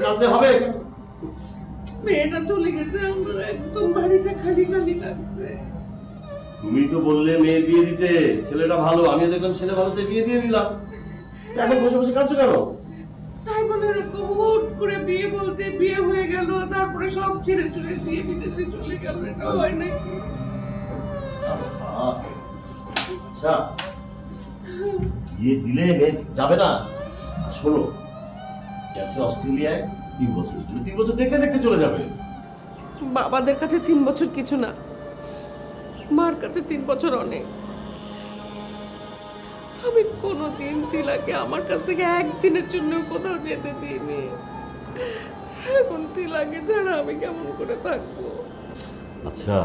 কাঁদতে হবে? মেয়েটা চলে গেছে, আমার একদম বাড়িটা খালি খালি লাগছে। তুমি তো বললে মেয়ের বিয়ে দিতে, ছেলেটা ভালো, আমি দেখলাম ছেলে ভালোতে বিয়ে দিয়ে দিলাম। এখন বসে বসে কাঁদছো কেন? তাই বলে এরকম হুট করে বিয়ে বলতে বিয়ে হয়ে গেল, তারপরে সব ছেড়ে চলে দিয়ে বিদেশে চলে গেল, এটা হয় নাকি? আচ্ছা, বিয়ে দিলে মেয়ে যাবে না? শোনো, গেছে অস্ট্রেলিয়ায় 3 বছর, 3 বছর দেখতে দেখতে চলে যাবে। বাবাদের কাছে 3 বছর কিছু না, মার কাছে 3 বছর অনেক। আমি কোনোদিন তিলাকে আমার কাছ থেকে একদিনের জন্য কোথাও যেতে দিইনি। এখন তিলাকে ছাড়া আমি কেমন করে থাকবো? আচ্ছা,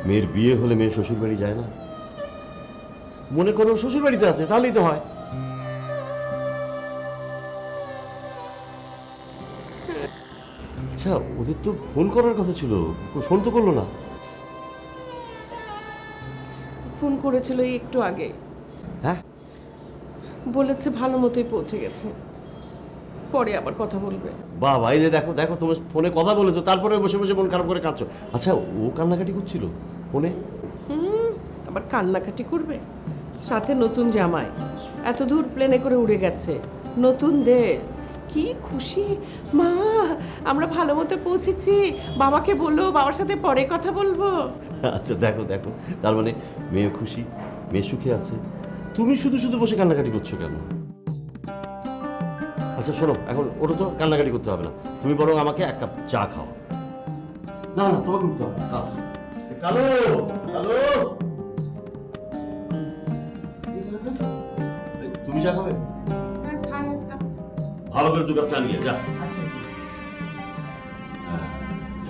মেয়ের বিয়ে হলে মেয়ে শ্বশুর বাড়ি যায় না? মনে করো শ্বশুর বাড়িতে আছে, তাহলেই তো হয়। আচ্ছা, ওদের তো ফোন করার কথা ছিল, ফোন তো করলো না। ফোন করেছিল এই একটু আগে, হ্যাঁ, বলেছে ভালো মতোই পৌঁছে গেছে, পরে আবার কথা বলবে। বাবা, এই যে দেখো দেখো, তোমার ফোনে কথা বলেছো, তারপরে বসে বসে মন খারাপ করে কাঁদছো। আচ্ছা, ও কান্নাকাটি করছিল ফোনে? আবার কান্নাকাটি করবে? সাথে নতুন জামাই, এত দূর প্লেনে করে উড়ে গেছে, নতুন দেশ, কি খুশি। মা, আমরা ভালো মতো পৌঁছেছি, বাবাকে বললো, বাবার সাথে পরে কথা বলবো। আচ্ছা, দেখো দেখো, তার মানে মেয়ে খুশি, মেয়ে সুখে আছে, তুমি শুধু শুধু বসে কান্নাকাটি করছো কেন? আচ্ছা শোনো, এখন ওটা তো কান্নাকাটি করতে হবে না, তুমি বরং আমাকে 1 কাপ চা খাও। না না, তোমাকে উঠতে হবে। কালো কালো, তুমি চা খাবে? ভালো করে 2 কাপ চা নিয়ে যা।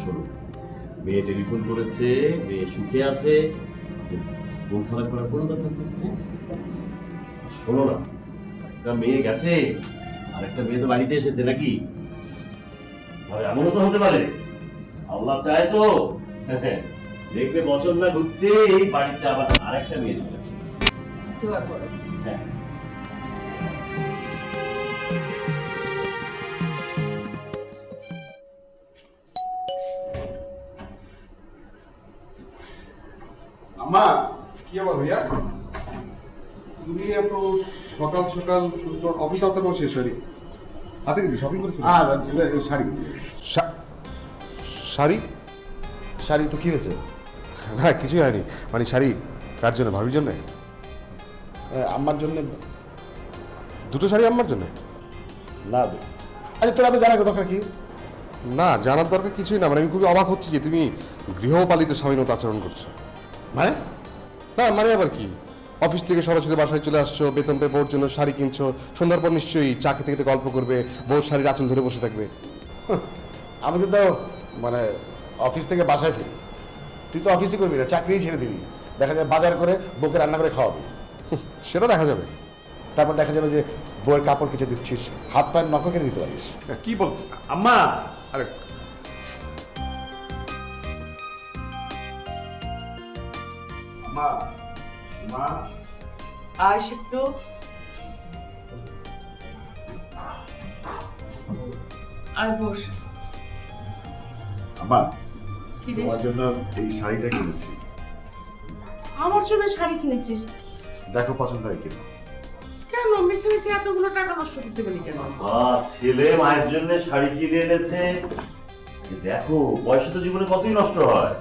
শোনো, মেয়ে টেলিফোন করেছে, মেয়ে সুখে আছে, মন খারাপ করার কোনো দরকার নেই। শোনো না, একটা মেয়ে গেছে, আর একটা মেয়ে তো বাড়িতে এসেছে নাকি? এমনও তো হতে পারে, আল্লাহ চায় তো দেখবে বছর না ঘুরতে এই বাড়িতে আবার আরেকটা মেয়ে চলে আসে। দোয়া করো। হ্যাঁ, আম্মা, কি আবার ভাইয়া? তুমি এত সকাল সকাল তোর অফিস আওয়ার পর শেষ হয়নি, হাতে কিন্তু শপিং করেছো? শাড়ি শাড়ি? শাড়ি তো কি হয়েছে? না, কিছুই হয়নি, মানে শাড়ি কার জন্য? ভাবির জন্য? আমার জন্য? 2টো শাড়ি আম্মার জন্য? না। আচ্ছা, তোরা তো জানার দরকার কি? না, জানার দরকার কিছুই না, মানে আমি খুবই অবাক হচ্ছি যে তুমি গৃহপালিত স্বামীর মতো আচরণ করছো। মানে? না মানে আবার কি, অফিস থেকে সরাসরি বাসায় চলে আসছো, বেতন পেয়ে বউর জন্য শাড়ি কিনছো, সন্ধ্যার পর নিশ্চয়ই চা খেতে খেতে গল্প করবে, বউর শাড়ির আঁচল ধরে বসে থাকবে। আমি তো মানে অফিস থেকে বাসায় ফিরি, তুই তো অফিসই করবি না, চাকরিই ছেড়ে দিবি, দেখা যায় বাজার করে বউকে রান্না করে খাওয়াবি, সেটা দেখা যাবে। তারপর দেখা যাবে যে বউয়ের কাপড় কেচে দিচ্ছিস, হাত পায়ের নখ কেটে দিতে পারিস। কি বল আম্মা? আরে মা, মা, আয় শিবটু, আয় বস। আম্মা, কি রে? তোমার জন্য এই শাড়িটা কিনেছি, আমার জন্য শাড়ি কিনেছিস? দেখো পছন্দ হয় কিনা। কেন মিছে মিছে এতগুলো টাকা নষ্ট করতে গেলি কেন? ছেলে মায়ের জন্য শাড়ি কিনে এনেছে, দেখো পয়সা তো জীবনে কতই নষ্ট হয়।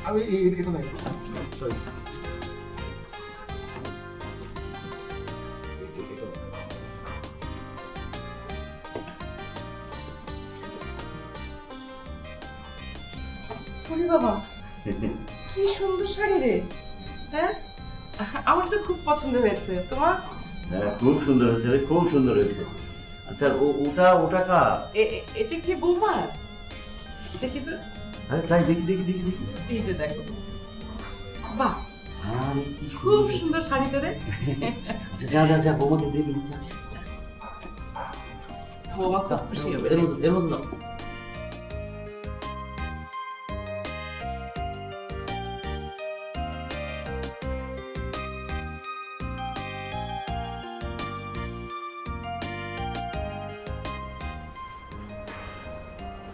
আমি এটা নাই, সরি। ওরে বাবা, কি সুন্দর শাড়ি রে। হ্যাঁ, আমার তো খুব পছন্দ হয়েছে। তোমার? হ্যাঁ, খুব সুন্দর হয়েছে রে, খুব সুন্দর হয়েছে। আচ্ছা, ওটা ওটা কার? এটা কি বৌমার? দেখি তো। আরে তাই, দেখি দেখি দেখি দেখি। এই যে দেখো, বাহ, আরে কি খুব সুন্দর শাড়ি তো রে। আচ্ছা, যা যা যা, বৌমাকে দেখি। বৌমা খুব খুশি হবে। এর মধ্যে দাও।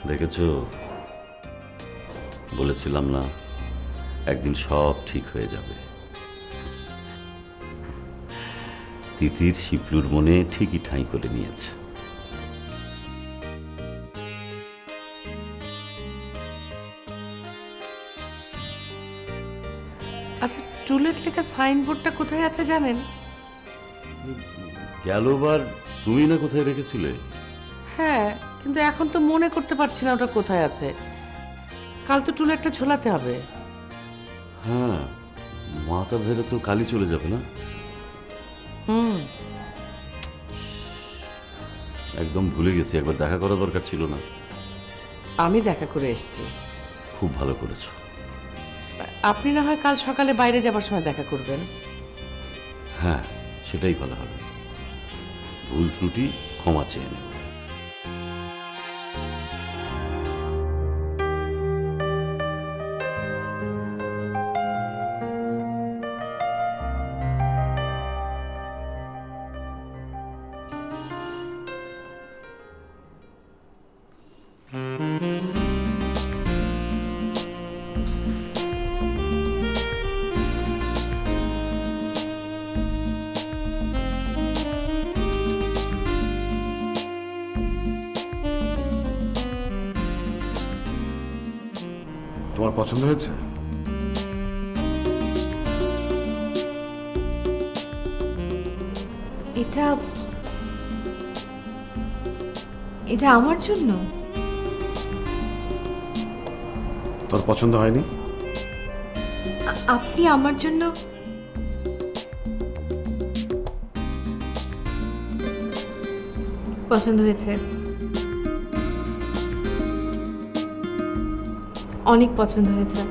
দেখেছো, বলেছিলাম না একদিন সব ঠিক হয়ে যাবে। তিতির শিপলুর মনে ঠিকই ঠাঁই করে নিয়েছে। আচ্ছা, টুলেট লেখা সাইনবোর্ডটা কোথায় আছে জানেন? গেলবার তুমি না কোথায় রেখেছিলে? হ্যাঁ, কিন্তু এখন তো মনে করতে পারছি না ওটা কোথায় আছে। কাল তো টুলেটটা ঝোলাতে হবে। হ্যাঁ, মাথা ভেবে তো কালই চলে যাবে না? হুম। একদম ভুলে গেছি, একবার দেখা করা দরকার ছিল না? আমি দেখা করে এসেছি। খুব ভালো করেছো। আপনি না হয় কাল সকালে বাইরে যাবার সময় দেখা করবেন। হ্যাঁ, সেটাই ভালো হবে। ভুল ত্রুটি ক্ষমা চেয়ে নেব। তোমার পছন্দ হয়েছে? এটা এটা আমার জন্য? তোর পছন্দ হয়নি? আপনি আমার জন্য? পছন্দ হয়েছে, অনেক পছন্দ হয়েছে।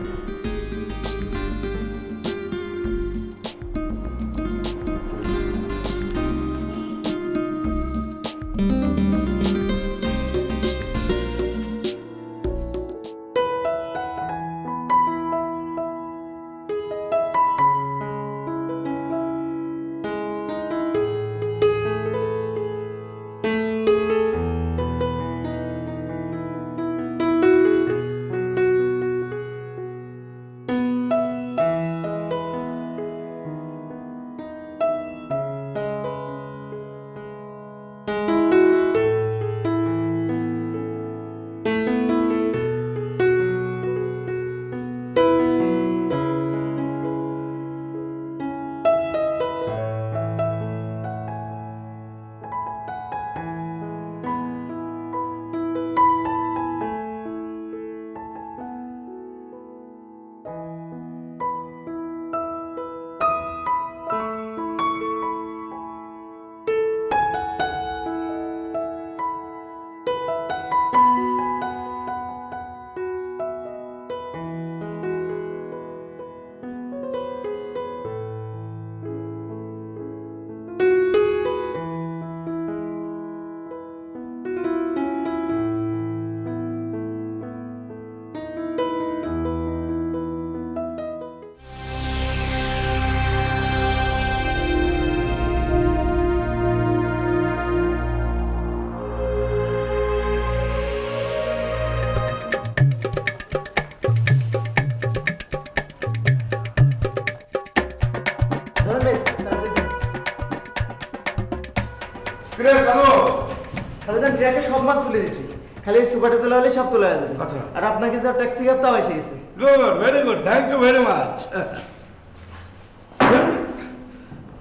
সব মাল তুলে দিছি, খালি সুপারটা তোলা হলে সব তোলা যাবে। আচ্ছা। আর আপনাকে যা ট্যাক্সি ক্যাব তাও এসে গেছে। Good, very good, thank you very much.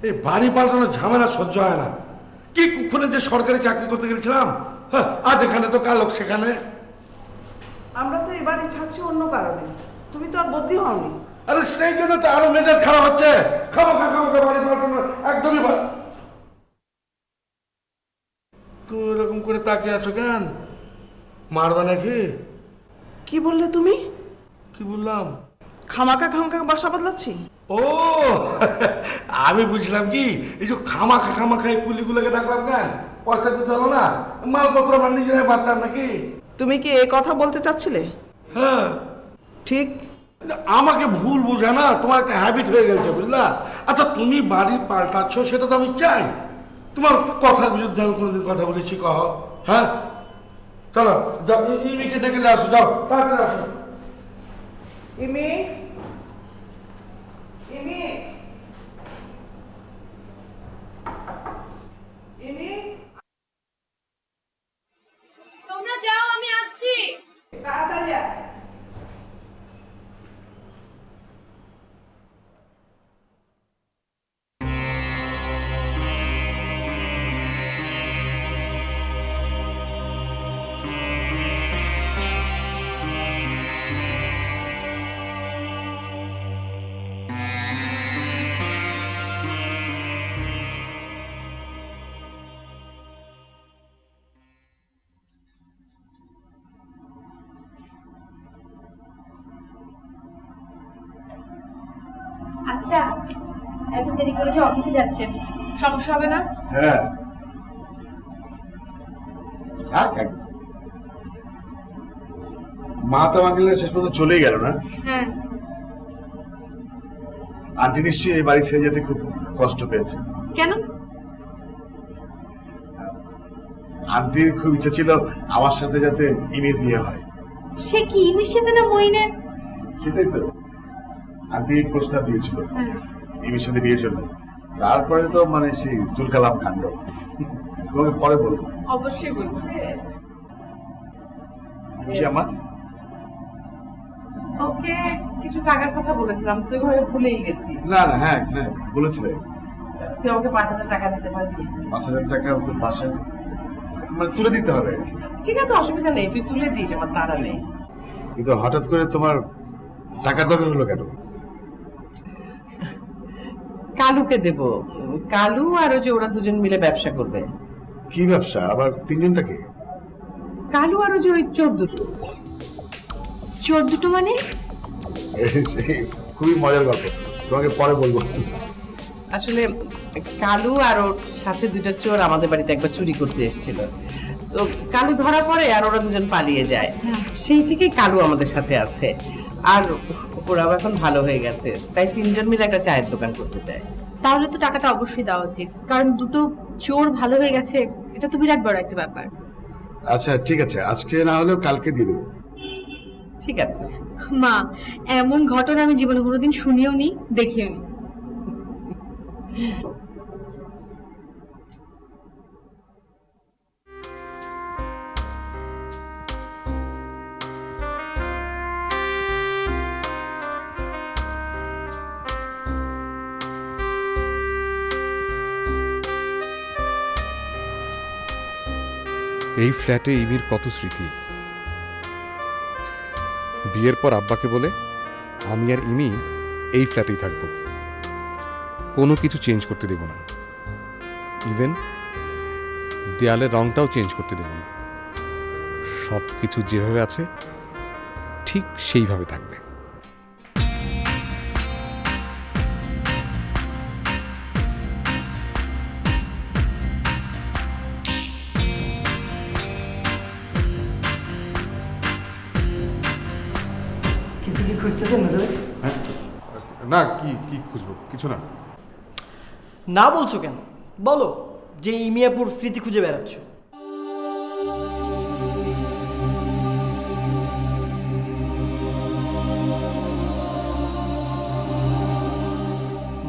এই বাড়ি পাল্টানোর ঝামেলা সহ্য হয় না। কি কুক্ষণে যে সরকারি চাকরি করতে গেছিলাম, আজ এখানে তো কাল লোক সেখানে। আমরা তো এবারে ছাড়ছি অন্য কারণে, তুমি তো আর বদলি হওনি। আরে সেই জন্য তো আরো মেজাজ খারাপ হচ্ছে। খামাখা বাড়ি পাল্টানো একদমই ভালো। তুমি এরকম করে তাকিয়ে আছো কেন? মারবা নাকি? কি বললে তুমি? কি বললাম? খামাকা বাসা বদলাচ্ছি? ও আমি বুঝলাম কি, এই যে খামাখা এই পুলিগুলোকে ডাকলাম কেন? পয়সা দিতে হলো না, মালপত্র আমরা নিজেরাই বাঁধতাম নাকি? তুমি কি এই কথা বলতে চাচ্ছিলে? হ্যাঁ, ঠিক। আমাকে ভুল বোঝা না, তোমার একটা হ্যাবিট হয়ে গেছে, বুঝলা? আচ্ছা, তুমি বাড়ি পাল্টাচ্ছ সেটা তো আমি চাই। তোমার কথার বিরুদ্ধে আমি কোনোদিন কথা বলেছি কহ? হ্যাঁ, চলো যাও, ইমিকে ডেকে নিয়ে আসো, যাও তাড়াতাড়ি আসো। ইমি ইমি ইমি তোমরা যাও, আমি আসছি। তাড়াতাড়ি আয়। আচ্ছা, এত দেরি করে যে অফিসে যাচ্ছেন, সমস্যা হবে না? হ্যাঁ মা তো আমাকে শেষ পর্যন্ত চলেই গেল না। হ্যাঁ। আন্টি নিশ্চয়ই এই বাড়ি ছেড়ে যেতে খুব কষ্ট পেয়েছে। কেন? আন্টির খুব ইচ্ছা ছিল আমার সাথে যাতে ইমির বিয়ে হয়। সে কি ইমির সাথে না মইনের? সেটাই তো আন্টি প্রস্তাব দিয়েছিল হ্যাঁ। ইমির সাথে বিয়ের জন্য। তারপরে তো মানে সেই তুলকালাম কাণ্ড, তোমাকে পরে বলবো। অবশ্যই বলবো। কি আমার ওকে কিছু টাকার কথা বলেছিলাম, তুই ঘরে ভুলেই গেছিস। না না, হ্যাঁ হ্যাঁ বলেছিলে। তুই আমাকে 5,000 টাকা দিতে পারবি? 5,000 টাকা তো বাসায় মানে তুলে দিতে হবে আর কি। ঠিক আছে, অসুবিধা নেই, তুই তুলে দিস, আমার তাড়া নেই। কিন্তু হঠাৎ করে তোমার টাকার দরকার হলো কেন? কালুকে দেব। কালু আর ওই যে ওরা দুজন মিলে ব্যবসা করবে। কি ব্যবসা আবার? 3জনটাকে? কালু আর ওই যে ওই চোর দুটো। চোর দুটো মানে? খুবই মজার গল্প, তোমাকে পরে বলবো। আসলে কালু আর ওর সাথে দুটো চোর আমাদের বাড়িতে একবার চুরি করতে এসেছিল। তো কালু ধরা পড়ে আর ওরা দুজন পালিয়ে যায়। সেই থেকে কালু আমাদের সাথে আছে। আর ওরাও এখন ভালো হয়ে গেছে, তাই 3জন মিলে একটা চায়ের দোকান করতে চায়। তাহলে তো টাকাটা অবশ্যই দেওয়া উচিত, কারণ দুটো চোর ভালো হয়ে গেছে, এটা তো বিরাট বড় একটা ব্যাপার। আচ্ছা ঠিক আছে, আজকে না হলেও কালকে দিয়ে দেবো। ঠিক আছে। মা, এমন ঘটনা আমি জীবনে কোনোদিন শুনিও নি, দেখিও নি। এই ফ্ল্যাটে ইমির কত স্মৃতি। বিয়ের পর আব্বাকে বলে আমি আর ইমি এই ফ্ল্যাটেই থাকব, কোনো কিছু চেঞ্জ করতে দেব না, ইভেন দেয়ালের রংটাও চেঞ্জ করতে দেব না। সব কিছু যেভাবে আছে ঠিক সেইভাবে থাকবে। কিছু কি খুঁজতেছেন মেজো ভাই? না, কি কি খুঁজবো? কিছু না। না বলছো কেন? বলো যে ইমিয়াপুর স্মৃতি খুঁজে বেড়াচ্ছ।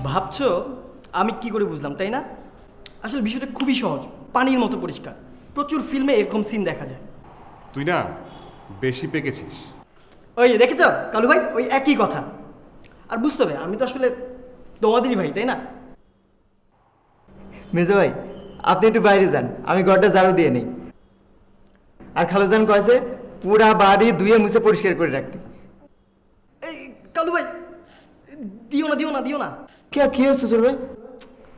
ভাবছো আমি কি করে বুঝলাম, তাই না? আসলে বিষয়টা খুবই সহজ, পানির মতো পরিষ্কার। প্রচুর ফিল্মে এরকম সিন দেখা যায়। তুই না বেশি পেকেছিস। ওই দেখেছ কালু ভাই, ওই একই কথা। আর বুঝতে হবে আমি তো আসলে তোমাদেরই ভাই, তাই না? মেজো ভাই, আপনি একটু বাইরে যান, আমি ঘরটা ঝাড়ু দিয়ে নেই। আর খালুজান কয়েছে পুরা বাড়ি ধুয়ে মুছে পরিষ্কার করে রাখতে। এই কালু ভাই, দিও না দিও না দিও না। কি হচ্ছে শ্বশুর ভাই?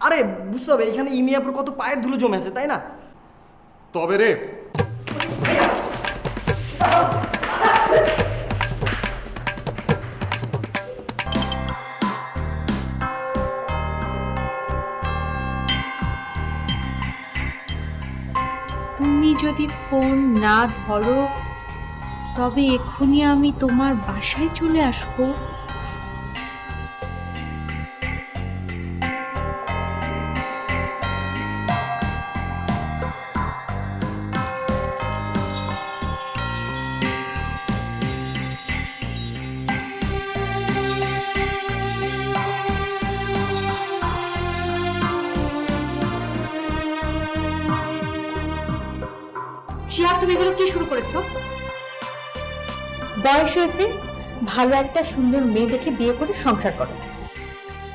আরে বুঝতে হবে, এখানে ইমিয়াপুর কত পায়ের ধুলো জমে আছে, তাই না? তবে রে, তুমি যদি ফোন না ধরো তবে এক্ষুনি আমি তোমার বাসায় চলে আসবো। শিহাব, তুমি এগুলো কি শুরু করেছো? বয়স হয়েছে, ভালো একটা সুন্দর মেয়ে দেখে বিয়ে করে সংসার করো।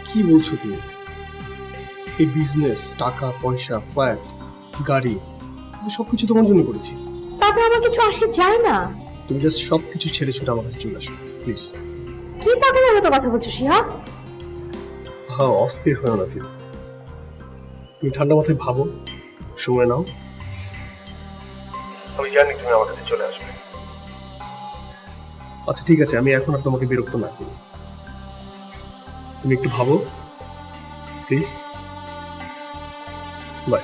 কি বলছো তুমি? এই বিজনেস, টাকা পয়সা, ফ্ল্যাট, গাড়ি, আমি সবকিছু তোমার জন্য করেছি। তারপর আমার কিছু আসলে যায় না। তুমি জাস্ট সবকিছু ছেড়ে ছুটে আমার কাছে চলে আসো প্লিজ। কি পাগলের মতো কথা বলছো শিহাব? হ্যাঁ, অস্থির হয় না তুমি। তুমি ঠান্ডা মাথায় ভাবো, সময় নাও। আমি জানি তুমি আমার কাছে চলে আসবে। আচ্ছা ঠিক আছে, আমি এখন আর তোমাকে বিরক্ত না করি। তুমি একটু ভাবো প্লিজ। বাই।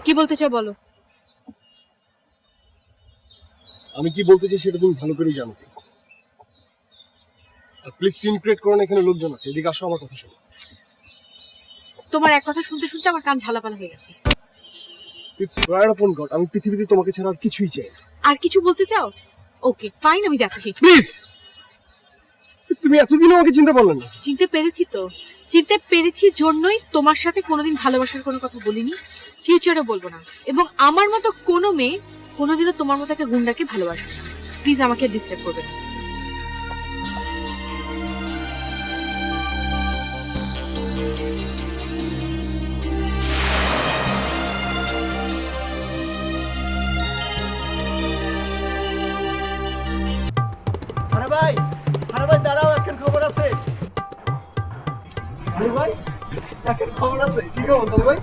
কি বলতে চাও বলো। আমি কি বলতে চাই সেটা তুমি ভালো করেই জানো। আর প্লিজ সিন ক্রিয়েট করো না, এখানে লোকজন আছে, এদিকে আসো, আমার কথা শোনো। তোমার এক কথা শুনতে শুনতে আমার কান ঝালাপালা হয়ে গেছে। ইটস রাইট আপন গড, আমি পৃথিবীতে তোমাকে ছাড়া আর কিছুই চাই। আর কিছু বলতে চাও? ওকে ফাইন, আমি যাচ্ছি। প্লিজ, তুমি এতদিন আমাকে চিনতে পারলে না। চিনতে পেরেছি তো, চিনতে পেরেছি জন্যই তোমার সাথে কোনোদিন ভালোবাসার কোনো কথা বলিনি, ফিউচারে বলবো না। এবং আমার মতো কোনো মেয়ে কোনোদিনও তোমার মতো একটা গুন্ডাকে ভালোবাসবে না। প্লিজ আমাকে ডিস্টার্ব করবে না। হারা ভাই দাঁড়াও, এখন খবর আছে। আরে ভাই, এখন খবর আছে। কি খবর তোর ভাই?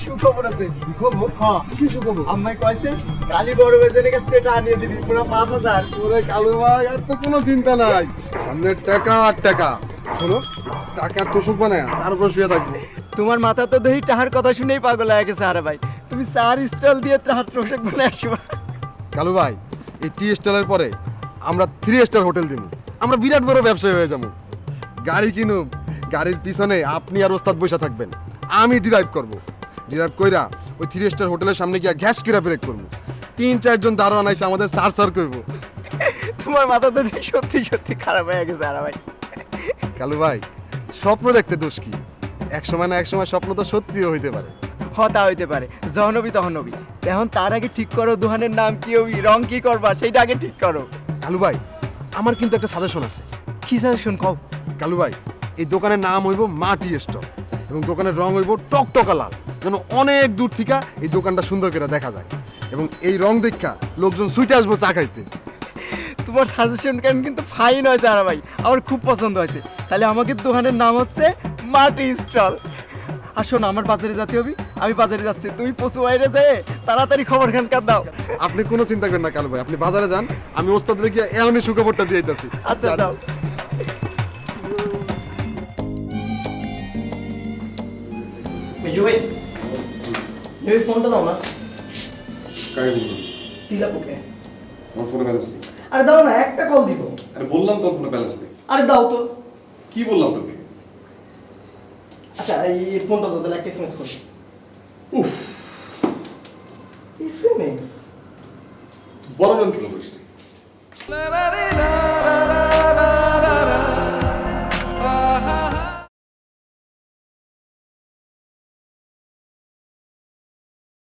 সুখবর আছে। সুখবর? হ্যাঁ, কি সুখবর? আম্মাই কইছে কালি বড় বেজের কাছ থেকে টাকা নিয়ে দিবি পুরো 5000। ওরে কালু ভাই, আর তো কোনো চিন্তা নাই, সামনে টাকা আর টাকা। শোনো, টাকার তোষক বানায় তার উপর শুয়ে থাকবো। তোমার মাথা তো দহি টাহার কথা শুনেই পাগল হয়ে গেছে হারা ভাই। তুমি 4 স্টল দিয়ে টাহার তোষক বানায় আসো। কালু ভাই, এই টি স্টারের পরে আমরা 3 স্টার হোটেল দিব। আমরা বিরাট বড় ব্যবসায়ী হয়ে যাবো। গাড়ি কিনুম, গাড়ির পিছনে আপনি আর ওস্তাদ বসে থাকবেন, আমি ড্রাইভ করব। ড্রাইভ কইরা ওই 3 স্টার হোটেলের সামনে গিয়া গ্যাস কিরা ব্রেক করবো। 3-4 জন দারোয়ান আইসা আমাদের সার সার করব। তোমার মাথা তো সত্যি সত্যি খারাপ হয়ে গেছে হারা ভাই। কালু ভাই, স্বপ্ন দেখতে দোষ কি? এক সময় না এক সময় স্বপ্ন তো সত্যিও হইতে পারে। হতা হইতে পারে, যখন হবি তখন হবি। এখন তার আগে ঠিক করো দোকানের নাম কি হবি, রং কি করবা সেইটা আগে ঠিক করো। কালু ভাই, আমার কিন্তু একটা সাজেশন আছে। কি সাজেশন কও? কালু ভাই, এই দোকানের নাম হইব মাটি স্টল এবং দোকানের রং হইব টকটকা লাল, যেন অনেক দূর থেকে এই দোকানটা সুন্দর করে দেখা যায় এবং এই রং দেখা লোকজন সুইটে আসবো চা খাইতে। তোমার সাজেশন কিন্তু ফাইন হয়েছে হারা ভাই, আমার খুব পছন্দ হয়েছে। তাহলে আমাকে দোকানের নাম হচ্ছে মাটি স্টল। আর শোনো, আমার বাজারে যেতে হবে, আমি বাজারে যাচ্ছি। তুমি পশু বাইরে যেয়ে তাড়াতাড়ি খবর খানকার দাও। আপনি কোনো চিন্তা করেন না কালু ভাই, আপনি বাজারে যান, আমি ওস্তাদের গিয়ে এমনই সুখবরটা দিয়ে দিতেছি। আচ্ছা যাও। মেজু ভাই, তুমি ফোনটা দাও না। কাকে বলবো? তিলাপুকে। আমার ফোনে ব্যালেন্স নেই। আরে দাও না, একটা কল দিব। আরে বললাম তোর ফোনে ব্যালেন্স নেই। আরে দাও তো। কি বললাম তোকে? আচ্ছা এই ফোনটা দাও, তাহলে একটা এসএমএস করি। উফ, এসএমএস বড় যন্ত্রণা করিস তুই।